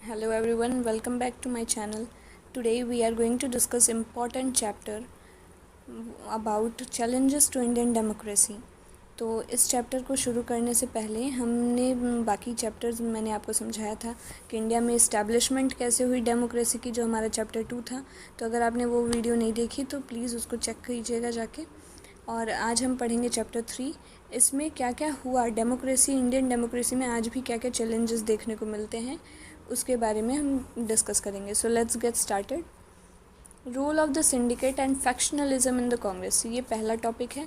Hello everyone, welcome back to my channel. Today we are going to discuss important chapter about challenges to Indian democracy. तो इस chapter को शुरू करने से पहले हमने बाकी चैप्टर्स मैंने आपको समझाया था कि इंडिया में इस्टेब्लिशमेंट कैसे हुई डेमोक्रेसी की, जो हमारा चैप्टर 2 था। तो अगर आपने वो वीडियो नहीं देखी तो प्लीज़ उसको चेक कीजिएगा जाके। और आज हम पढ़ेंगे चैप्टर 3। इसमें क्या क्या हुआ डेमोक्रेसी, इंडियन डेमोक्रेसी में आज भी क्या क्या चैलेंजेस देखने को मिलते हैं उसके बारे में हम डिस्कस करेंगे। So let's get started. Role of the syndicate and factionalism in the Congress, ये पहला टॉपिक है।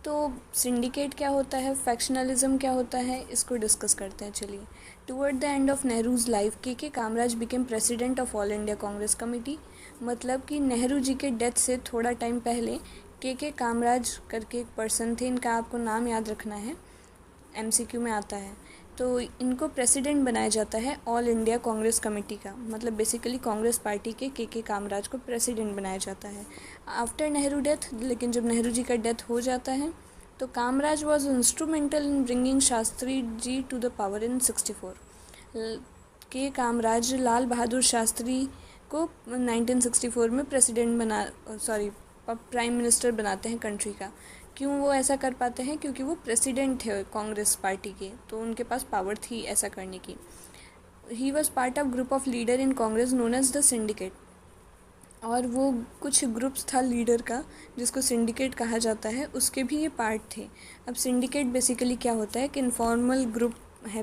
तो सिंडिकेट क्या होता है, फैक्शनलिज्म क्या होता है, इसको डिस्कस करते हैं। चलिए। Toward the end of Nehru's life के Kamaraj became president of all India Congress committee. मतलब कि नेहरू जी के डेथ से थोड़ा टाइम पहले के कामराज करके एक पर्सन थे, इनका आपको नाम याद रखना है, MCQ में आता है। तो इनको प्रेसिडेंट बनाया जाता है ऑल इंडिया कांग्रेस कमेटी का, मतलब बेसिकली कांग्रेस पार्टी के कामराज को प्रेसिडेंट बनाया जाता है आफ्टर नेहरू डेथ। लेकिन जब नेहरू जी का डेथ हो जाता है तो Kamaraj was instrumental in bringing Shastri ji to the power in 64। K Kamaraj लाल बहादुर शास्त्री को 1964 में प्राइम मिनिस्टर बनाते हैं कंट्री का। क्यों वो ऐसा कर पाते हैं? क्योंकि वो प्रेसिडेंट थे कांग्रेस पार्टी के, तो उनके पास पावर थी ऐसा करने की। He was part of group of leader in Congress known as the syndicate. और वो कुछ ग्रुप्स था लीडर का जिसको सिंडिकेट कहा जाता है, उसके भी ये पार्ट थे। अब सिंडिकेट बेसिकली क्या होता है कि इनफॉर्मल ग्रुप है,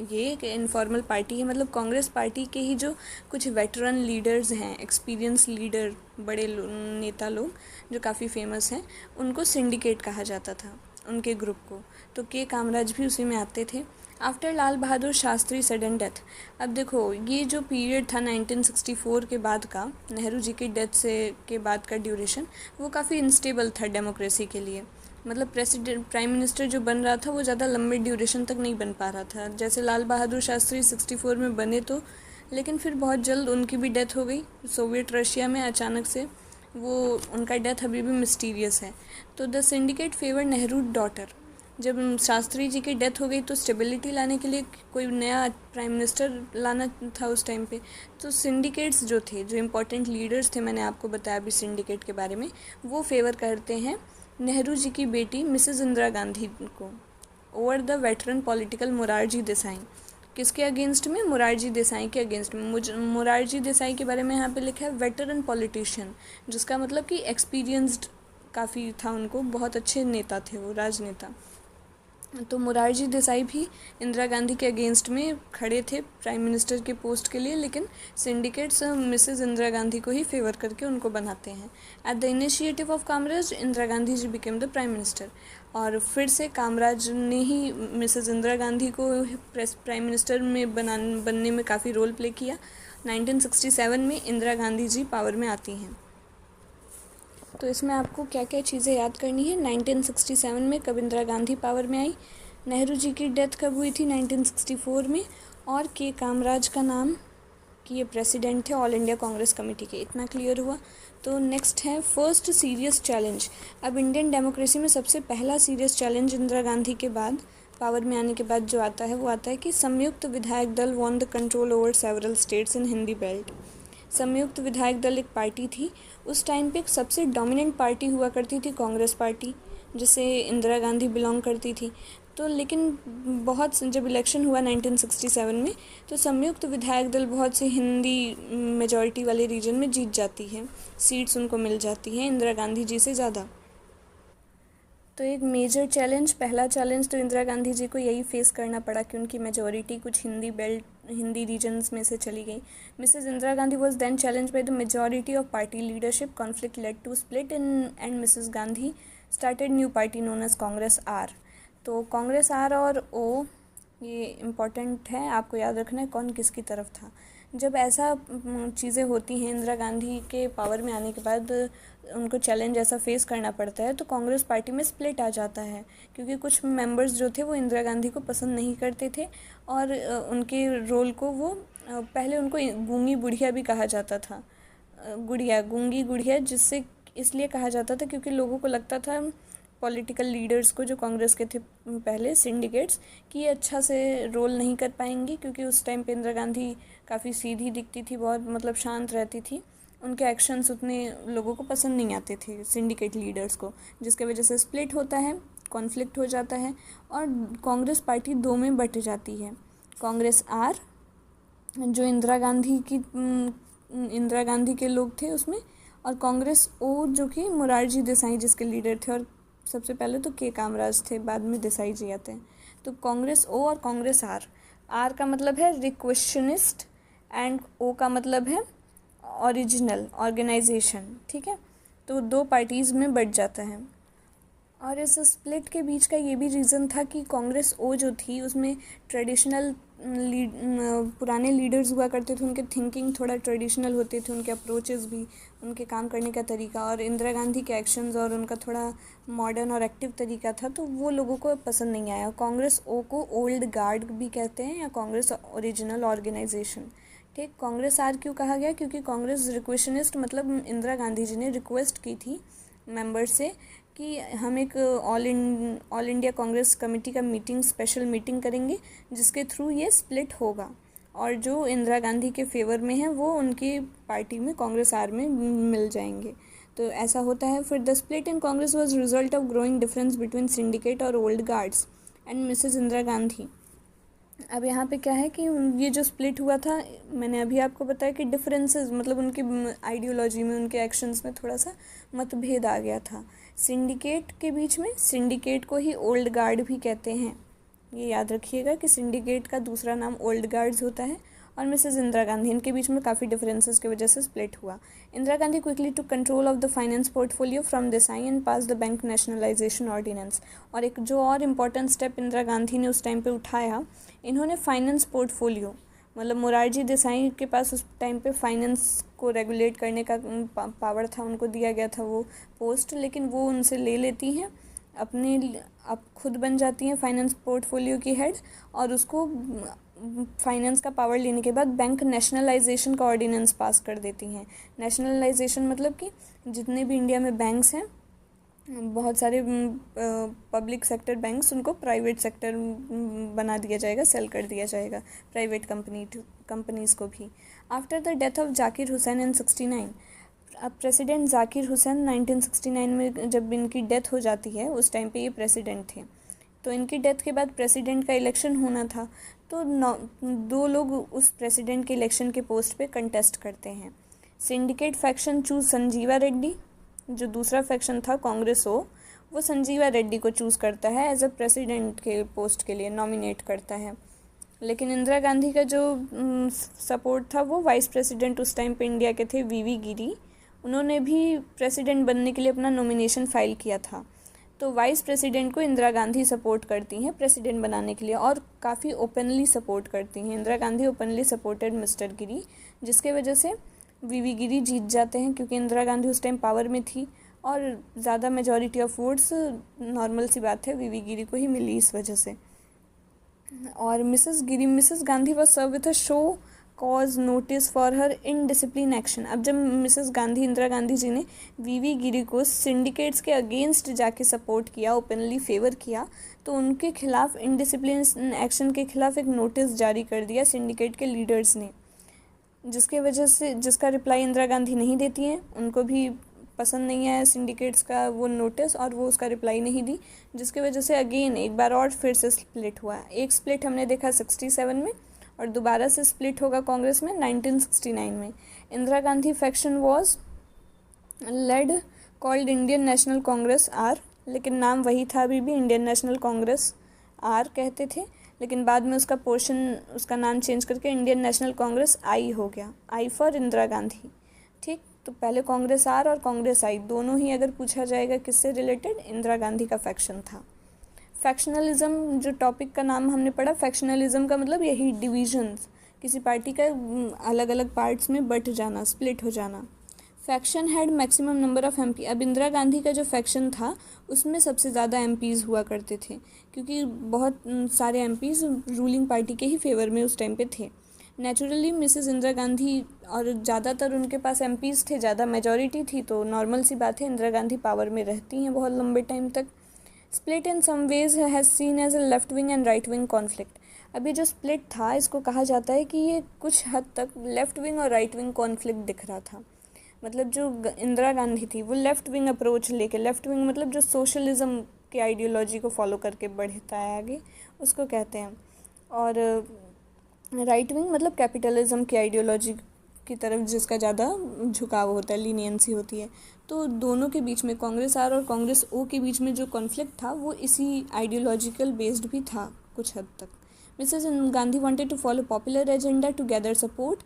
ये एक इनफॉर्मल पार्टी है। मतलब कांग्रेस पार्टी के ही जो कुछ वेटरन लीडर्स हैं, एक्सपीरियंस लीडर, बड़े नेता लोग जो काफ़ी फेमस हैं, उनको सिंडिकेट कहा जाता था, उनके ग्रुप को। तो के कामराज भी उसी में आते थे। आफ्टर लाल बहादुर शास्त्री सडन डेथ। अब देखो, ये जो पीरियड था 1964 के बाद का, नेहरू जी की डेथ से के बाद का ड्यूरेशन, वो काफ़ी इनस्टेबल था डेमोक्रेसी के लिए। मतलब प्रेसिडेंट, प्राइम मिनिस्टर जो बन रहा था वो ज़्यादा लंबे ड्यूरेशन तक नहीं बन पा रहा था। जैसे लाल बहादुर शास्त्री 64 में बने तो, लेकिन फिर बहुत जल्द उनकी भी डेथ हो गई सोवियत रशिया में अचानक से। वो उनका डेथ अभी भी मिस्टीरियस है। तो the syndicate favour Nehru daughter. जब शास्त्री जी की डेथ हो गई तो स्टेबिलिटी लाने के लिए कोई नया प्राइम मिनिस्टर लाना था उस टाइम पे। तो सिंडिकेट्स जो थे, जो इम्पोर्टेंट लीडर्स थे, मैंने आपको बताया अभी सिंडिकेट के बारे में, वो फेवर करते हैं नेहरू जी की बेटी मिसेस इंदिरा गांधी को over the veteran political Morarji Desai. किसके अगेंस्ट में? मोरारजी देसाई के अगेंस्ट में। मोरारजी देसाई के बारे में यहाँ पे लिखा है वेटरन पॉलिटिशियन, जिसका मतलब कि एक्सपीरियंस्ड काफ़ी था, उनको बहुत अच्छे नेता थे वो, राजनेता। तो मोरारजी देसाई भी इंदिरा गांधी के अगेंस्ट में खड़े थे प्राइम मिनिस्टर के पोस्ट के लिए, लेकिन सिंडिकेट्स मिसेस इंदिरा गांधी को ही फेवर करके उनको बनाते हैं। At the initiative of Kamaraj Indira Gandhi ji became the prime minister. और फिर से कामराज ने ही मिसेस इंदिरा गांधी को प्राइम मिनिस्टर में बनने में काफ़ी रोल प्ले किया। 1967 में इंदिरा गांधी जी पावर में आती हैं। तो इसमें आपको क्या क्या चीज़ें याद करनी है। 1967 में कब इंदिरा गांधी पावर में आई, नेहरू जी की डेथ कब हुई थी 1964 में, और के कामराज का नाम कि ये प्रेसिडेंट थे ऑल इंडिया कांग्रेस कमेटी के। इतना क्लियर हुआ। तो नेक्स्ट है फर्स्ट सीरियस चैलेंज। अब इंडियन डेमोक्रेसी में सबसे पहला सीरियस चैलेंज इंदिरा गांधी के बाद, पावर में आने के बाद जो आता है वो आता है कि संयुक्त विधायक दल won the control over several states in Hindi belt. संयुक्त विधायक दल एक पार्टी थी उस टाइम पे, सबसे डोमिनेंट पार्टी हुआ करती थी कांग्रेस पार्टी, जिसे इंदिरा गांधी बिलोंग करती थी। तो लेकिन बहुत जब इलेक्शन हुआ 1967 में, तो संयुक्त विधायक दल बहुत से हिंदी मेजॉरिटी वाले रीजन में जीत जाती है, सीट्स उनको मिल जाती हैं इंदिरा गांधी जी से ज़्यादा। तो एक मेजर चैलेंज, पहला चैलेंज तो इंदिरा गांधी जी को यही फेस करना पड़ा कि उनकी मेजॉरिटी कुछ हिंदी रीजन्स में से चली गई। Mrs Indira Gandhi was then challenge by the majority of party leadership, conflict led to split in and Mrs Gandhi started new party known as Congress R. तो कांग्रेस आर और ओ, ये इम्पॉर्टेंट है, आपको याद रखना है कौन किसकी तरफ था। जब ऐसा चीज़ें होती हैं, इंदिरा गांधी के पावर में आने के बाद उनको चैलेंज ऐसा फेस करना पड़ता है, तो कांग्रेस पार्टी में स्प्लिट आ जाता है, क्योंकि कुछ मेंबर्स जो थे वो इंदिरा गांधी को पसंद नहीं करते थे, और उनके रोल को वो पहले उनको गूंगी बुढ़िया भी कहा जाता था, गूंगी गुड़िया, जिससे इसलिए कहा जाता था क्योंकि लोगों को लगता था पॉलिटिकल लीडर्स को जो कांग्रेस के थे पहले सिंडिकेट्स, कि ये अच्छा से रोल नहीं कर पाएंगी, क्योंकि उस टाइम पे इंदिरा गांधी काफ़ी सीधी दिखती थी, बहुत मतलब शांत रहती थी, उनके एक्शंस उतने लोगों को पसंद नहीं आते थे सिंडिकेट लीडर्स को, जिसके वजह से स्प्लिट होता है, कॉन्फ्लिक्ट हो जाता है और कांग्रेस पार्टी दो में बट जाती है। कांग्रेस आर जो इंदिरा गांधी के लोग थे उसमें, और कांग्रेस ओ जो कि मोरारजी देसाई जिसके लीडर थे, और सबसे पहले तो के कामराज थे, बाद में देसाई जी आते हैं। तो कांग्रेस ओ और कांग्रेस आर, आर का मतलब है रिक्वेशनिस्ट एंड ओ का मतलब है ओरिजिनल ऑर्गेनाइजेशन, ठीक है। तो दो पार्टीज़ में बट जाता है। और इस स्प्लिट के बीच का ये भी रीज़न था कि कांग्रेस ओ जो थी उसमें ट्रेडिशनल पुराने लीडर्स हुआ करते थे, उनके थिंकिंग थोड़ा ट्रेडिशनल होते थे, उनके अप्रोचेस भी, उनके काम करने का तरीका, और इंदिरा गांधी के एक्शंस और उनका थोड़ा मॉडर्न और एक्टिव तरीका था, तो वो लोगों को पसंद नहीं आया। कांग्रेस ओ को ओल्ड गार्ड भी कहते हैं या कांग्रेस ओरिजिनल ऑर्गेनाइजेशन, ठीक। कांग्रेस आर क्यों कहा गया, क्योंकि कांग्रेस रिक्वेशनिस्ट, मतलब इंदिरा गांधी जी ने रिक्वेस्ट की थी मेंबर से कि हम एक ऑल इंडिया कांग्रेस कमेटी का स्पेशल मीटिंग करेंगे जिसके थ्रू ये स्प्लिट होगा, और जो इंदिरा गांधी के फेवर में है वो उनकी पार्टी में कांग्रेस आर में मिल जाएंगे। तो ऐसा होता है। फिर the split in Congress was result of growing difference between syndicate और old guards and Mrs Indira Gandhi. अब यहाँ पे क्या है कि ये जो स्प्लिट हुआ था, मैंने अभी आपको बताया कि डिफरेंसेस, मतलब उनकी आइडियोलॉजी में, उनके एक्शंस में थोड़ा सा मतभेद आ गया था सिंडिकेट के बीच में। सिंडिकेट को ही ओल्ड गार्ड भी कहते हैं, ये याद रखिएगा कि सिंडिकेट का दूसरा नाम ओल्ड गार्ड्स होता है। और मिसेस इंदिरा गांधी, इनके बीच में काफ़ी डिफरेंसेस की वजह से स्प्लिट हुआ। Indira Gandhi quickly took control of the finance portfolio from Desai and pass the bank nationalisation ordinance. और एक जो और इम्पॉर्टेंट स्टेप इंदिरा गांधी ने उस टाइम पे उठाया, इन्होंने फाइनेंस पोर्टफोलियो, मतलब मोरारजी देसाई के पास उस टाइम पे फाइनेंस को रेगुलेट करने का पावर था, उनको दिया गया था वो पोस्ट, लेकिन वो उनसे ले लेती हैं अपने, अब खुद बन जाती हैं फाइनेंस पोर्टफोलियो की हेड, और उसको फाइनेंस का पावर लेने के बाद बैंक नेशनलाइजेशन का ऑर्डिनेंस पास कर देती हैं। नेशनलाइजेशन मतलब कि जितने भी इंडिया में बैंक्स हैं, बहुत सारे पब्लिक सेक्टर बैंक्स, उनको प्राइवेट सेक्टर बना दिया जाएगा, सेल कर दिया जाएगा प्राइवेट कंपनीज़ को भी। After the death of Zakir Hussain in 69, अब प्रेसिडेंट जाकिर हुसैन 1969 में जब इनकी डेथ हो जाती है, उस टाइम पे ये प्रेसिडेंट थे, तो इनकी डेथ के बाद प्रेसिडेंट का इलेक्शन होना था, तो दो लोग उस प्रेसिडेंट के इलेक्शन के पोस्ट पे कंटेस्ट करते हैं। Syndicate faction choose Sanjiva Reddy, जो दूसरा फैक्शन था कांग्रेस वो संजीवा रेड्डी को चूज़ करता है एज अ प्रेसिडेंट के पोस्ट के लिए नॉमिनेट करता है। लेकिन इंदिरा गांधी का जो सपोर्ट था वो वाइस प्रेसिडेंट उस टाइम पे इंडिया के थे वीवी गिरी, उन्होंने भी प्रेसिडेंट बनने के लिए अपना नॉमिनेशन फाइल किया था। तो वाइस प्रेसिडेंट को इंदिरा गांधी सपोर्ट करती हैं प्रेसिडेंट बनाने के लिए, और काफ़ी ओपनली सपोर्ट करती हैं। Indira Gandhi openly supported Mr Giri, जिसके वजह से वीवी गिरी जीत जाते हैं, क्योंकि इंदिरा गांधी उस टाइम पावर में थी और ज़्यादा मेजॉरिटी ऑफ वोट्स, नॉर्मल सी बात है, वीवी गिरी को ही मिली इस वजह से। और Mrs Gandhi was serve with a show cause notice for her indiscipline action. अब जब मिसेस गांधी, इंदिरा गांधी जी ने वीवी गिरी को सिंडिकेट्स के अगेंस्ट जाके सपोर्ट किया, ओपनली फेवर किया, तो उनके खिलाफ इनडिसिप्लिन एक्शन के खिलाफ एक नोटिस जारी कर दिया सिंडिकेट के लीडर्स ने, जिसके वजह से, जिसका रिप्लाई इंदिरा गांधी नहीं देती हैं, उनको भी पसंद नहीं आया सिंडिकेट्स का वो नोटिस, और वो उसका रिप्लाई नहीं दी, जिसकी वजह से अगेन एक बार और फिर से स्प्लिट हुआ। एक स्प्लिट हमने देखा 67 में, और दोबारा से स्प्लिट होगा कांग्रेस में 1969 में। Indira Gandhi faction was led called Indian National Congress R, लेकिन नाम वही था, अभी भी इंडियन नेशनल कांग्रेस आर कहते थे, लेकिन बाद में उसका नाम चेंज करके इंडियन नेशनल कांग्रेस आई हो गया, आई फॉर इंदिरा गांधी, ठीक। तो पहले कांग्रेस आर और कांग्रेस आई दोनों ही अगर पूछा जाएगा किससे रिलेटेड, इंदिरा गांधी का फैक्शन था। फैक्शनलिज्म जो टॉपिक का नाम हमने पढ़ा, फैक्शनलिज्म का मतलब यही डिविजन्स, किसी पार्टी का अलग अलग पार्ट्स में बट जाना, स्प्लिट हो जाना। Faction had maximum number of MP. अब इंदिरा गांधी का जो फैक्शन था उसमें सबसे ज़्यादा एमपीज़ हुआ करते थे, क्योंकि बहुत सारे एमपीज़ रूलिंग पार्टी के ही फेवर में उस टाइम पे थे। नेचुरली मिसेस इंदिरा गांधी, और ज़्यादातर उनके पास एमपीज़ थे, ज़्यादा मेजॉरिटी थी, तो नॉर्मल सी बात है इंदिरा गांधी पावर में रहती हैं बहुत लंबे टाइम तक। Split in some ways has seen as a left wing and right wing conflict. अब ये जो स्प्लिट था इसको कहा जाता है कि ये कुछ हद तक लेफ़्ट विंग और राइट विंग कॉन्फ्लिक्ट दिख रहा था। मतलब जो इंदिरा गांधी थी वो लेफ़्ट विंग अप्रोच लेके, लेफ़्ट विंग मतलब जो सोशलिज़म की आइडियोलॉजी को फॉलो करके बढ़ता है आगे, उसको कहते हैं। और राइट विंग मतलब कैपिटलिज्म की आइडियोलॉजी की तरफ जिसका ज़्यादा झुकाव होता है, लीनियंसी होती है। तो दोनों के बीच में, कांग्रेस आर और कांग्रेस ओ के बीच में जो कॉन्फ्लिक्ट था वो इसी आइडियोलॉजिकल बेस्ड भी था कुछ हद तक। Mrs Gandhi wanted to follow popular agenda to gather support.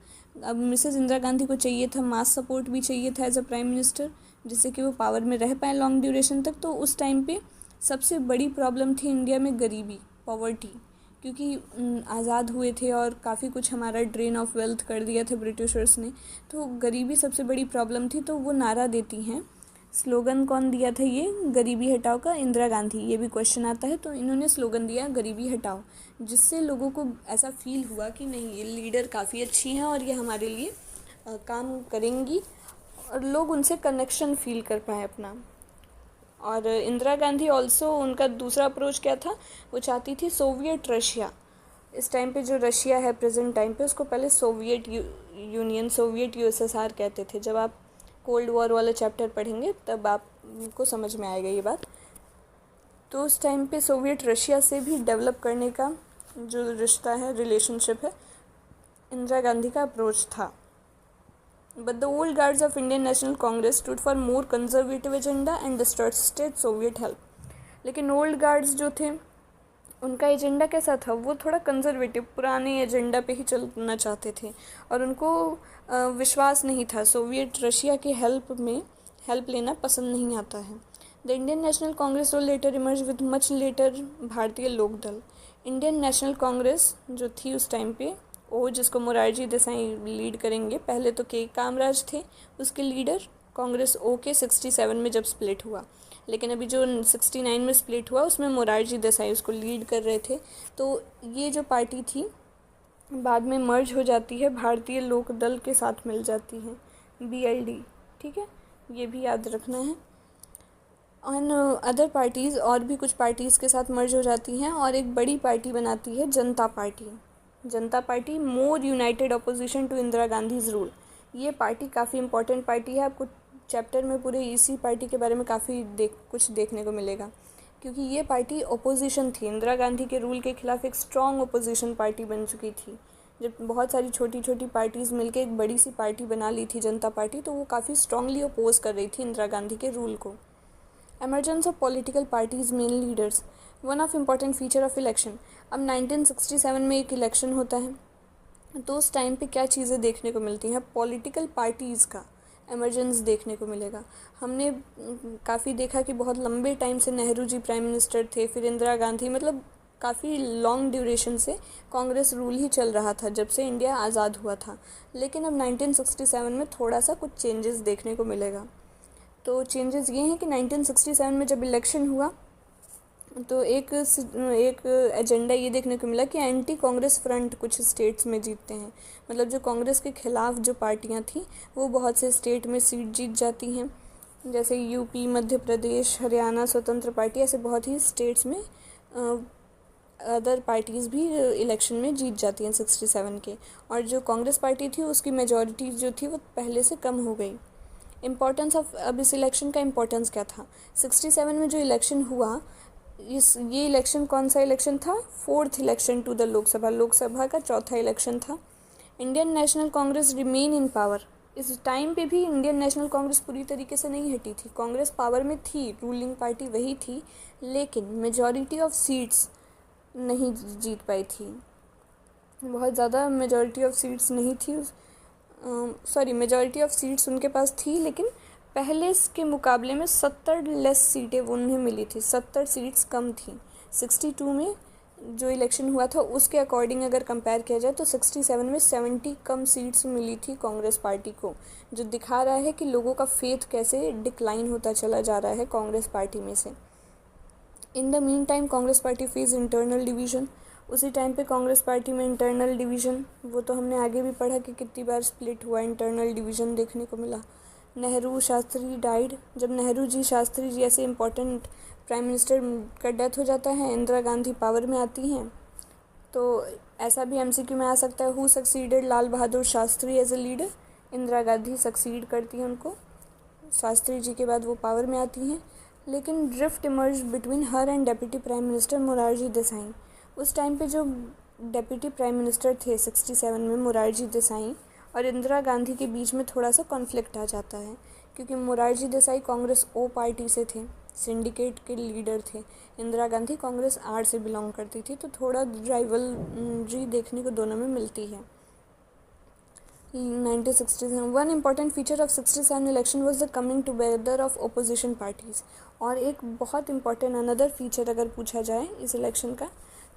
अब मिसेस इंदिरा गांधी को चाहिए था, मास सपोर्ट भी चाहिए था एज अ प्राइम मिनिस्टर, जिससे कि वो पावर में रह पाए लॉन्ग ड्यूरेशन तक। तो उस टाइम पे सबसे बड़ी प्रॉब्लम थी इंडिया में गरीबी, पॉवर्टी, क्योंकि आज़ाद हुए थे और काफ़ी कुछ हमारा ड्रेन ऑफ वेल्थ कर दिया था ब्रिटिशर्स ने। तो गरीबी सबसे बड़ी प्रॉब्लम थी। तो वो नारा देती हैं, स्लोगन कौन दिया था ये गरीबी हटाओ का? इंदिरा गांधी। ये भी क्वेश्चन आता है। तो इन्होंने स्लोगन दिया गरीबी हटाओ, जिससे लोगों को ऐसा फील हुआ कि नहीं, ये लीडर काफ़ी अच्छी हैं और ये हमारे लिए काम करेंगी, और लोग उनसे कनेक्शन फील कर पाए अपना। और इंदिरा गांधी ऑल्सो, उनका दूसरा अप्रोच क्या था, वो चाहती थी सोवियत रशिया। इस टाइम पे जो रशिया है प्रेजेंट टाइम पे, उसको पहले सोवियत यूनियन, सोवियत यूएसएसआर कहते थे। जब आप कोल्ड वॉर वाला चैप्टर पढ़ेंगे तब आपको समझ में आएगा ये बात। तो उस टाइम पे सोवियत रशिया से भी डेवलप करने का जो रिश्ता है, रिलेशनशिप है, इंदिरा गांधी का अप्रोच था। But the old guards of Indian National Congress stood for more conservative agenda and distrusted Soviet help. लेकिन ओल्ड गार्ड्स जो थे उनका एजेंडा कैसा था, वो थोड़ा कंजर्वेटिव, पुराने एजेंडा पे ही चलना चाहते थे, और उनको विश्वास नहीं था, सोवियत रशिया की हेल्प लेना पसंद नहीं आता है। The Indian National Congress will later emerge with much later भारतीय लोकदल। इंडियन नेशनल कांग्रेस जो थी उस टाइम पे, वो जिसको मोरारजी देसाई लीड करेंगे, पहले तो के कामराज थे उसके लीडर, कांग्रेस ओ के 67 में जब स्प्लिट हुआ। लेकिन अभी जो 69 में स्प्लिट हुआ उसमें मोरारजी देसाई उसको लीड कर रहे थे। तो ये जो पार्टी थी बाद में मर्ज हो जाती है, भारतीय लोक दल के साथ मिल जाती है, BLD। ठीक है, ये भी याद रखना है। ऑन अदर पार्टीज़, और भी कुछ पार्टीज़ के साथ मर्ज हो जाती हैं और एक बड़ी पार्टी बनाती है Janata Party. Janata Party more united opposition to Indira Gandhi's rule. ये पार्टी काफ़ी इंपॉर्टेंट पार्टी है। आपको चैप्टर में पूरे इसी पार्टी के बारे में काफ़ी कुछ देखने को मिलेगा, क्योंकि ये पार्टी ओपोजिशन थी, इंदिरा गांधी के रूल के खिलाफ एक स्ट्रॉन्ग ओपोजिशन पार्टी बन चुकी थी। जब बहुत सारी छोटी छोटी पार्टीज़ मिलकर एक बड़ी सी पार्टी बना ली थी जनता पार्टी, तो वो काफ़ी स्ट्रांगली अपोज कर रही थी इंदिरा गांधी के रूल को। Emergence of political parties main leaders, one of important feature of election. अब 1967 में एक इलेक्शन होता है, तो उस टाइम पे क्या चीज़ें देखने को मिलती हैं, पॉलिटिकल पार्टीज़ का एमरजेंस देखने को मिलेगा। हमने काफ़ी देखा कि बहुत लंबे टाइम से नेहरू जी प्राइम मिनिस्टर थे, फिर इंदिरा गांधी, मतलब काफ़ी लॉन्ग ड्यूरेशन से कांग्रेस रूल ही चल रहा था जब से इंडिया आज़ाद हुआ था। लेकिन अब 1967 में थोड़ा सा कुछ चेंजेस देखने को मिलेगा। तो चेंजेस ये हैं कि 1967 में जब इलेक्शन हुआ तो एक एजेंडा ये देखने को मिला कि एंटी कांग्रेस फ्रंट कुछ स्टेट्स में जीतते हैं। मतलब जो कांग्रेस के खिलाफ जो पार्टियां थी वो बहुत से स्टेट में सीट जीत जाती हैं, जैसे यूपी, मध्य प्रदेश, हरियाणा, स्वतंत्र पार्टी, ऐसे बहुत ही स्टेट्स में अदर पार्टीज़ भी इलेक्शन में जीत जाती हैं 67 के। और जो कांग्रेस पार्टी थी उसकी मेजॉरिटी जो थी वो पहले से कम हो गई। इम्पोर्टेंस ऑफ, अब इस इलेक्शन का इम्पोर्टेंस क्या था, 67 में जो इलेक्शन हुआ, ये इलेक्शन कौन सा इलेक्शन था, 4th election to the Lok Sabha का 4था इलेक्शन था। Indian National Congress remain in power. इस टाइम पे भी इंडियन नेशनल कांग्रेस पूरी तरीके से नहीं हटी थी, कांग्रेस पावर में थी, रूलिंग पार्टी वही थी, लेकिन मेजॉरिटी ऑफ सीट्स नहीं जीत पाई थी, बहुत ज़्यादा मेजॉरिटी ऑफ सीट्स नहीं थी, मेजॉरिटी ऑफ सीट्स उनके पास थी, लेकिन पहले के मुकाबले में 70 लेस सीटें उन्हें मिली थी, 70 सीट्स कम थी। 62 में जो इलेक्शन हुआ था उसके अकॉर्डिंग अगर कंपेयर किया जाए तो 67 में 70 कम सीट्स मिली थी कांग्रेस पार्टी को, जो दिखा रहा है कि लोगों का फेथ कैसे डिक्लाइन होता चला जा रहा है कांग्रेस पार्टी में से। In the mean time Congress party face internal division. उसी टाइम पे कांग्रेस पार्टी में इंटरनल डिवीज़न, वो तो हमने आगे भी पढ़ा कि कितनी बार स्प्लिट हुआ, इंटरनल डिवीज़न देखने को मिला। नेहरू शास्त्री डाइड। जब नेहरू जी, शास्त्री जी ऐसे इम्पोर्टेंट प्राइम मिनिस्टर का डेथ हो जाता है, इंदिरा गांधी पावर में आती हैं। तो ऐसा भी एमसीक्यू में आ सकता है, who succeeded Lal Bahadur Shastri as a leader. Indira Gandhi succeed करती हैं उनको, शास्त्री जी के बाद वो पावर में आती हैं। लेकिन drift emerge between her and deputy prime minister Morarji Desai. उस टाइम पे जो डेप्यूटी प्राइम मिनिस्टर थे 67 में, मोरारजी देसाई और इंदिरा गांधी के बीच में थोड़ा सा कॉन्फ्लिक्ट आ जाता है, क्योंकि मोरारजी देसाई कांग्रेस ओ पार्टी से थे, सिंडिकेट के लीडर थे। इंदिरा गांधी कांग्रेस आर से बिलोंग करती थी, तो थोड़ा राइवलरी देखने को दोनों में मिलती है। 1967 one important feature of 67 election was the coming together of opposition parties. और एक बहुत इम्पॉर्टेंट अनदर फीचर अगर पूछा जाए इस इलेक्शन का,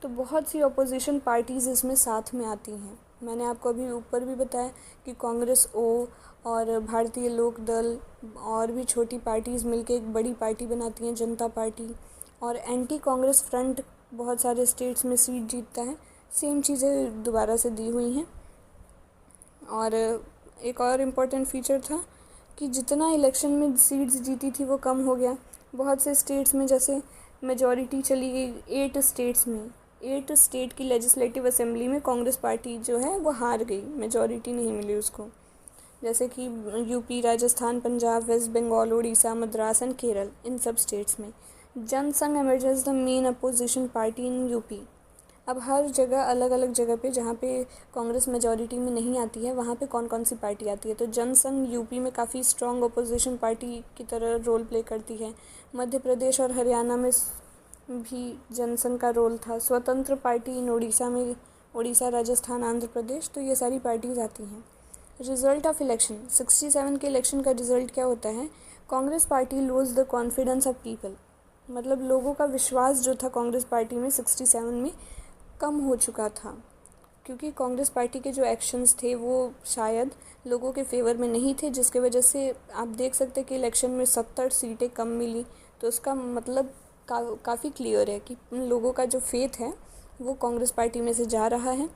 तो बहुत सी ओपोजिशन पार्टीज़ इसमें साथ में आती हैं। मैंने आपको अभी ऊपर भी बताया कि कांग्रेस ओ और भारतीय लोक दल और भी छोटी पार्टीज़ मिलके एक बड़ी पार्टी बनाती हैं, जनता पार्टी। और एंटी कांग्रेस फ्रंट बहुत सारे स्टेट्स में सीट जीतता है। सेम चीज़ें दोबारा से दी हुई हैं। और एक और इम्पोर्टेंट फीचर था कि जितना इलेक्शन में सीट्स जीती थी वो कम हो गया। बहुत से स्टेट्स में जैसे मेजॉरिटी चली गई, 8 स्टेट्स में, 8 स्टेट की लेजिस्लेटिव असेंबली में कांग्रेस पार्टी जो है वो हार गई, मेजॉरिटी नहीं मिली उसको। जैसे कि यूपी, राजस्थान, पंजाब, वेस्ट बंगाल, उड़ीसा, मद्रास एंड केरल, इन सब स्टेट्स में। Jansangh emerges the main opposition party in UP. अब हर जगह अलग अलग जगह पे जहाँ पे कांग्रेस मेजॉरिटी में नहीं आती है वहाँ पे कौन कौन सी पार्टी आती है, तो जनसंघ यूपी में काफ़ी स्ट्रॉन्ग अपोजिशन पार्टी की तरह रोल प्ले करती है। मध्य प्रदेश और हरियाणा में भी जनसंघ का रोल था। स्वतंत्र पार्टी इन उड़ीसा में, उड़ीसा, राजस्थान, आंध्र प्रदेश, तो ये सारी पार्टीज़ आती हैं। रिजल्ट ऑफ इलेक्शन 67 के इलेक्शन का रिजल्ट क्या होता है? Congress party lose the confidence of people. मतलब लोगों का विश्वास जो था कांग्रेस पार्टी में 67 में कम हो चुका था, क्योंकि कांग्रेस पार्टी के जो एक्शंस थे वो शायद लोगों के फेवर में नहीं थे, जिसके वजह से आप देख सकते कि इलेक्शन में 70 सीटें कम मिली। तो उसका मतलब काफ़ी क्लियर है कि लोगों का जो फेथ है वो कांग्रेस पार्टी में से जा रहा है।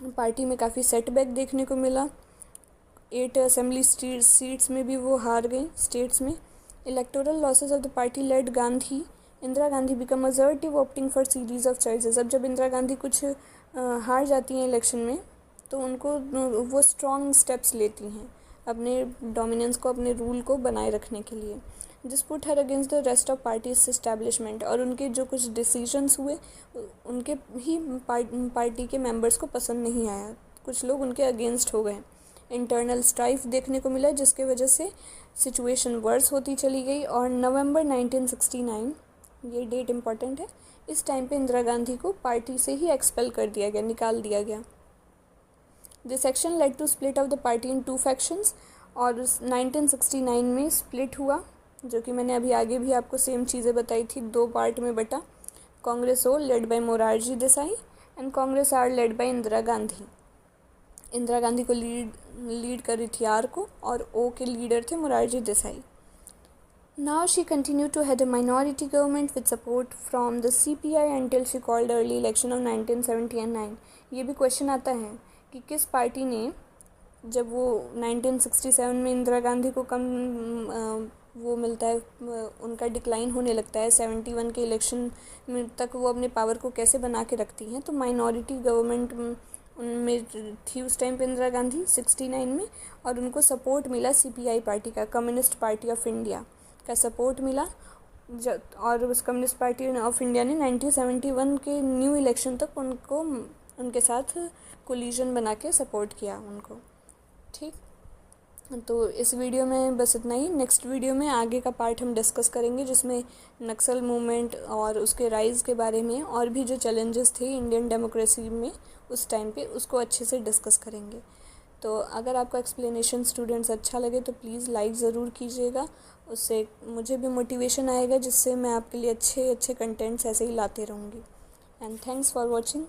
पार्टी में काफ़ी सेटबैक देखने को मिला। 8 असेंबली सीट्स में भी वो हार गई स्टेट्स में। Electoral losses of the party led Gandhi Indira Gandhi become assertive opting for series of choices. अब जब इंदिरा गांधी कुछ हार जाती हैं इलेक्शन में तो उनको वो स्ट्रॉन्ग स्टेप्स लेती हैं अपने डोमिनेंस को, अपने रूल को बनाए रखने के लिए। This put her against the rest of parties establishment. और उनके जो कुछ डिसीजंस हुए उनके ही पार्टी के मेंबर्स को पसंद नहीं आया, कुछ लोग उनके अगेंस्ट हो गए। इंटरनल स्ट्राइफ देखने को मिला जिसके वजह से सिचुएशन वर्स होती चली गई। और नवंबर 1969, ये डेट इम्पॉर्टेंट है, इस टाइम पे इंदिरा गांधी को पार्टी से ही एक्सपेल कर दिया गया, निकाल दिया गया। This action led to split of the party in 2 factions. और 1969 में स्प्लिट हुआ, जो कि मैंने अभी आगे भी आपको सेम चीज़ें बताई थी, 2 पार्ट में बटा। Congress O led by Morarji Desai and Congress R led by Indira Gandhi. Indira Gandhi को लीड कर रही थी आर को, और ओ के लीडर थे Morarji Desai. Now she continued to head a minority government with support from the CPI until she called early election of 1979। ये भी क्वेश्चन आता है कि किस पार्टी ने, जब वो 1967 में इंदिरा गांधी को कम वो मिलता है, उनका डिक्लाइन होने लगता है 71 के इलेक्शन में तक, वो अपने पावर को कैसे बना के रखती हैं। तो माइनॉरिटी गवर्नमेंट उनमें थी उस टाइम पे इंदिरा गांधी 69 में, और उनको सपोर्ट मिला CPI पार्टी का, कम्युनिस्ट पार्टी ऑफ इंडिया का सपोर्ट मिला। और उस कम्युनिस्ट पार्टी ऑफ इंडिया ने 1971 के न्यू इलेक्शन तक उनको उनके साथ कोलिजन बना के सपोर्ट किया उनको। ठीक, तो इस वीडियो में बस इतना ही। नेक्स्ट वीडियो में आगे का पार्ट हम डिस्कस करेंगे, जिसमें नक्सल मूवमेंट और उसके राइज़ के बारे में और भी जो चैलेंजेस थे इंडियन डेमोक्रेसी में उस टाइम पे, उसको अच्छे से डिस्कस करेंगे। तो अगर आपको एक्सप्लेनेशन स्टूडेंट्स अच्छा लगे तो प्लीज़ लाइक ज़रूर कीजिएगा, उससे मुझे भी मोटिवेशन आएगा, जिससे मैं आपके लिए अच्छे अच्छे कंटेंट्स ऐसे ही लाते रहूँगी। And thanks for watching.